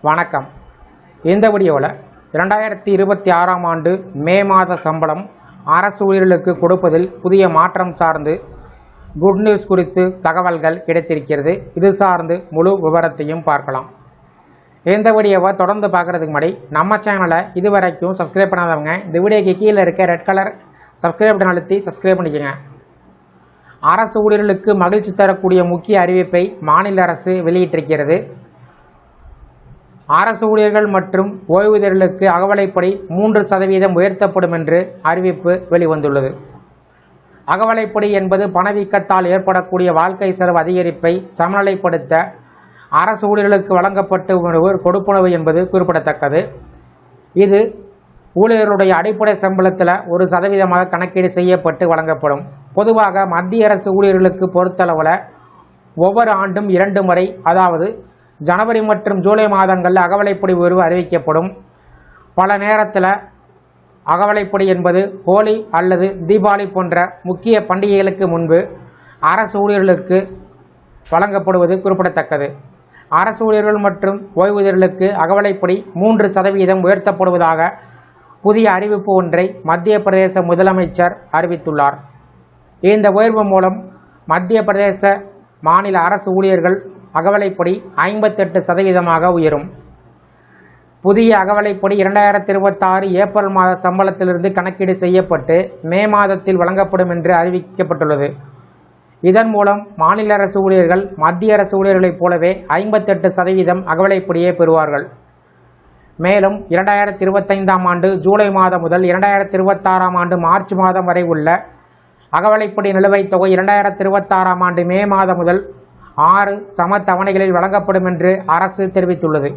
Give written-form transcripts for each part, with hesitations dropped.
வணக்கம். இந்த வீடியோவில் 2026ஆம் ஆண்டு மே மாத சம்பளம் அரசு ஊழியர்களுக்கு கொடுப்பதில் புதிய மாற்றம் சார்ந்து குட் நியூஸ் குறித்து தகவல்கள் கிடைத்திருக்கிறது. இது சார்ந்து முழு விவரத்தையும் பார்க்கலாம். இந்த வீடியோவை தொடர்ந்து பார்க்குறதுக்கு முன்னாடி நம்ம சேனலை இதுவரைக்கும் சப்ஸ்கிரைப் பண்ணாதவங்க இந்த வீடியோக்கு கீழே இருக்க ரெட் கலர் சப்ஸ்கிரைப் பட்டன் அழுத்தி சப்ஸ்கிரைப் பண்ணிக்கோங்க. அரசு ஊழியர்களுக்கு மகிழ்ச்சி தரக்கூடிய முக்கிய அறிவிப்பை மாநில அரசு வெளியிட்டிருக்கிறது. அரசு ஊழியர்கள் மற்றும் ஓய்வூதியர்களுக்கு அகவிலைப்படி 3% உயர்த்தப்படும் என்று அறிவிப்பு வெளிவந்துள்ளது. அகவிலைப்படி என்பது பணவீக்கத்தால் ஏற்படக்கூடிய வாழ்க்கை செலவு அதிகரிப்பை சமநிலைப்படுத்த அரசு ஊழியர்களுக்கு வழங்கப்பட்டு வரும் கொடுப்பனவு என்பது குறிப்பிடத்தக்கது. இது ஊழியர்களுடைய அடிப்படை சம்பளத்தில் 1% கணக்கீடு செய்யப்பட்டு வழங்கப்படும். பொதுவாக மத்திய அரசு ஊழியர்களுக்கு பொறுத்தளவில் ஒவ்வொரு ஆண்டும் 2 முறை, அதாவது ஜனவரி மற்றும் ஜூலை மாதங்களில் அகவிலைப்படி உயர்வு அறிவிக்கப்படும். பல நேரத்தில் அகவிலைப்படி என்பது ஹோலி அல்லது தீபாவளி போன்ற முக்கிய பண்டிகைகளுக்கு முன்பு அரசு ஊழியர்களுக்கு வழங்கப்படுவது குறிப்பிடத்தக்கது. அரசு ஊழியர்கள் மற்றும் ஓய்வூதியர்களுக்கு அகவிலைப்படி 3% உயர்த்தப்படுவதாக புதிய அறிவிப்பு ஒன்றை மத்திய பிரதேச முதலமைச்சர் அறிவித்துள்ளார். இந்த உயர்வு மூலம் மத்திய பிரதேச மாநில அரசு ஊழியர்கள் அகவிலைப்படி 58% உயரும். புதிய அகவிலைப்படி 2026 ஏப்ரல் மாத சம்பளத்திலிருந்து கணக்கீடு செய்யப்பட்டு மே மாதத்தில் வழங்கப்படும் என்று அறிவிக்கப்பட்டுள்ளது. இதன் மூலம் மாநில அரசு ஊழியர்கள் மத்திய அரசு ஊழியர்களைப் போலவே 58% அகவிலைப்படியே பெறுவார்கள். மேலும் 2025ஆம் ஆண்டு ஜூலை மாதம் முதல் 2026ஆம் ஆண்டு மார்ச் மாதம் வரை உள்ள அகவிலைப்படி நிலுவைத் தொகை 2026ஆம் ஆண்டு மே மாதம் முதல் 6 சம தவணைகளில் வழங்கப்படும் என்று அரசு தெரிவித்துள்ளது.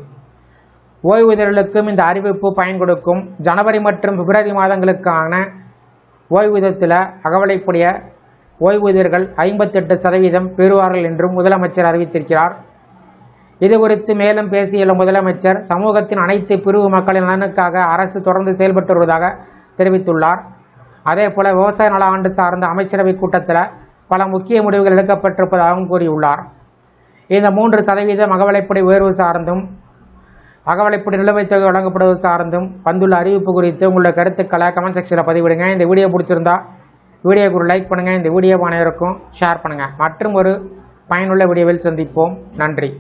ஓய்வூதியர்களுக்கும் இந்த அறிவிப்பு பயன் கொடுக்கும். ஜனவரி மற்றும் பிப்ரவரி மாதங்களுக்கான ஓய்வூதியத்தில் அகவிலைப்படிய ஓய்வூதியர்கள் 58% பெறுவார்கள் என்றும் முதலமைச்சர் அறிவித்திருக்கிறார். இது குறித்து மேலும் பேசியுள்ள முதலமைச்சர், சமூகத்தின் அனைத்து பிரிவு மக்களின் நலனுக்காக அரசு தொடர்ந்து செயல்பட்டு வருவதாக தெரிவித்துள்ளார். அதேபோல விவசாய நல ஆண்டு சார்ந்த அமைச்சரவை கூட்டத்தில் பல முக்கிய முடிவுகள் எடுக்கப்பட்டிருப்பதாகவும் கூறியுள்ளார். இந்த 3% அகவிலைப்படி உயர்வு சார்ந்தும் அகவிலைப்படி நிலுவைத் தொகை வழங்கப்படுவது சார்ந்தும் வந்துள்ள அறிவிப்பு குறித்து உங்களுடைய கருத்துக்களை கமெண்ட் செக்ஷனில் பதிவிடுங்க. இந்த வீடியோ பிடிச்சிருந்தா வீடியோக்கு ஒரு லைக் பண்ணுங்கள். இந்த வீடியோ அனைவருக்கும் ஷேர் பண்ணுங்கள். மற்றும் ஒரு பயனுள்ள வீடியோவில் சந்திப்போம். நன்றி.